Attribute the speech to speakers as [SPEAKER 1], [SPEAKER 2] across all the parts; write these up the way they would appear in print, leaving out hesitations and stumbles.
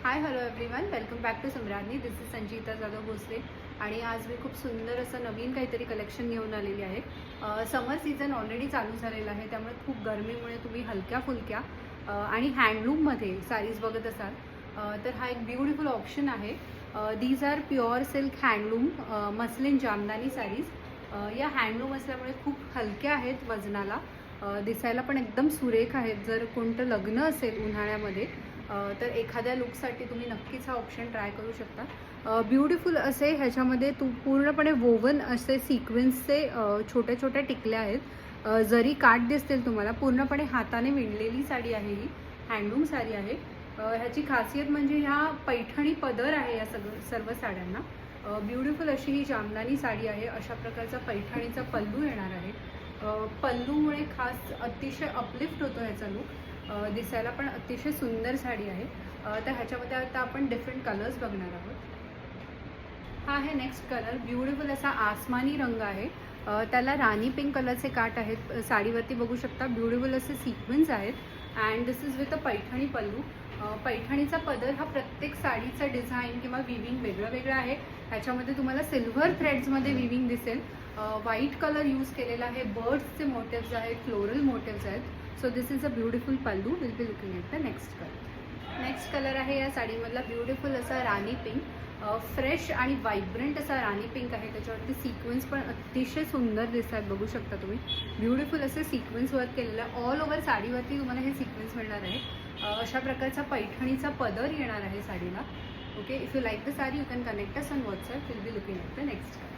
[SPEAKER 1] High hello everyone, welcome back to Samradnyi. This is Sanjita Jadhav Bhosale आणि आज मी खूप सुंदर असं नवीन काहीतरी कलेक्शन घेऊन आलेली आहे. समर सीझन ऑलरेडी चालू झालेला आहे, त्यामुळे खूप गरमीमुळे तुम्ही हलक्या फुलक्या आणि हँडलूममध्ये साडीज बघत असाल तर हा एक ब्युटिफुल ऑप्शन आहे. These are pure silk handloom muslin Jamdani saris. या हँडलूम असल्यामुळे खूप हलक्या आहेत वजनाला, दिसायला पण एकदम सुरेख आहेत. जर कोणतं लग्न असेल उन्हाळ्यामध्ये तर एखाद्या लुकसाठी तुम्ही नक्कीच हा ऑप्शन ट्राय करू शकता. ब्युटिफुल असे ह्याच्यामध्ये पूर्णपणे वोवन असे सिक्वेन्सचे छोट्या छोट्या टिकल्या आहेत. जरी काठ दिसतील तुम्हाला, पूर्णपणे हाताने विणलेली साडी आहे. ही हँडलूम साडी आहे. ह्याची खासियत म्हणजे ह्या पैठणी पदर आहे या सर्व साड्यांना. ब्युटिफुल अशी ही जामदानी साडी आहे. अशा प्रकारचा पैठणीचा पल्लू येणार आहे. पल्लूमुळे खास अतिशय अपलिफ्ट होतो ह्याचा लुक. दिसायला पण अतिशय सुंदर साडी आहे. तर ह्याच्यामध्ये आता आपण डिफरंट कलर्स बघणार आहोत. हा आहे नेक्स्ट कलर. ब्युटिफुल असा आसमानी रंग आहे. त्याला राणी पिंक कलरचे काठ आहेत. साडीवरती बघू शकता ब्युटिफुल असे सिक्वेन्स आहेत and this is with a Paithani pallu. पैठणीचा पदर हा प्रत्येक साडीचा डिझाईन किंवा विविंग वेगळं वेगळं आहे. ह्याच्यामध्ये तुम्हाला सिल्व्हर थ्रेड्समध्ये विविंग दिसेल. व्हाईट कलर यूज केलेला आहे. बर्ड्सचे मोटिव्स आहेत, फ्लोरल मोटिव्स आहेत. So this is a beautiful pallu. Will be looking at the next colour. Next colour आहे या साडीमधला ब्युटिफुल असा राणी पिंक. फ्रेश आणि व्हायब्रंट असा राणी पिंक आहे. त्याच्यावरती सिक्वेन्स पण अतिशय सुंदर दिसतात, बघू शकता तुम्ही. ब्युटिफुल असे सिक्वेन्स वर्क केलेलं आहे. ऑल ओव्हर साडीवरती तुम्हाला हे सिक्वेन्स मिळणार आहे. अशा प्रकारचा पैठणीचा पदर येणार आहे साडीला. Okay, if you like the sari you can connect us on WhatsApp. Will be looking at the next colour.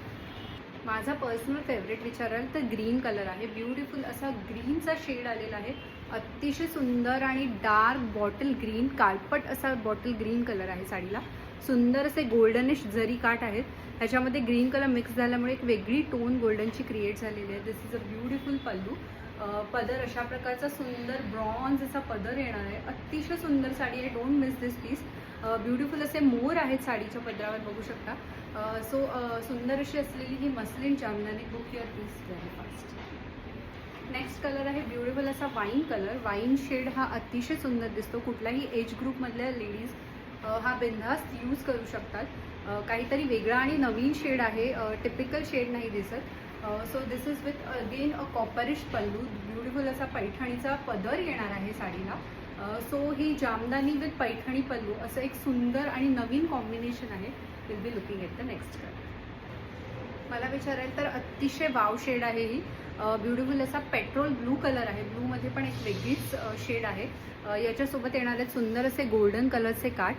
[SPEAKER 1] माझा पर्सनल फेवरेट विचाराल तर ग्रीन कलर आहे. ब्युटिफुल असा ग्रीनचा शेड आलेला आहे. अतिशय सुंदर आणि डार्क बॉटल ग्रीन, काळपट असा बॉटल ग्रीन कलर आहे साडीला. सुंदर असे गोल्डनिश जरी काठ आहेत. ह्याच्यामध्ये ग्रीन कलर मिक्स झाल्यामुळे एक वेगळी टोन गोल्डनची क्रिएट झालेली आहे. दिस इज अ ब्युटिफुल पल्लू. पदर अशा प्रकारचा सुंदर ब्रॉन्झ असा पदर येणार आहे. अतिशय सुंदर साडी आहे. Don't miss this piece. Beautiful असे मोर आहेत साडीच्या पदरावर, बघू शकता. सो सुंदर अशी असलेली ही muslin Jamdani. Book your piece very fast. Next colour आहे ब्युटिफुल असा वाईन कलर. वाईन शेड हा अतिशय सुंदर दिसतो. कुठल्याही एज ग्रुपमधल्या लेडीज हा बिनधास्त यूज करू शकतात. काहीतरी वेगळा आणि नवीन शेड आहे. टिपिकल शेड नाही दिसत. So this is with again a copperish pallu. Beautiful असा पैठणीचा पदर येणार आहे साडीला. सो ही जामदानी विथ पैठणी पल्लू असं एक सुंदर आणि नवीन कॉम्बिनेशन आहे. Will be looking at the next colour. मला विचाराल तर अतिशय वाव शेड आहे ही. ब्युटिफुल असा पेट्रोल ब्लू कलर आहे. ब्लूमध्ये पण एक वेगळीच शेड आहे. याच्यासोबत येणारे सुंदर असे गोल्डन कलरचे काठ.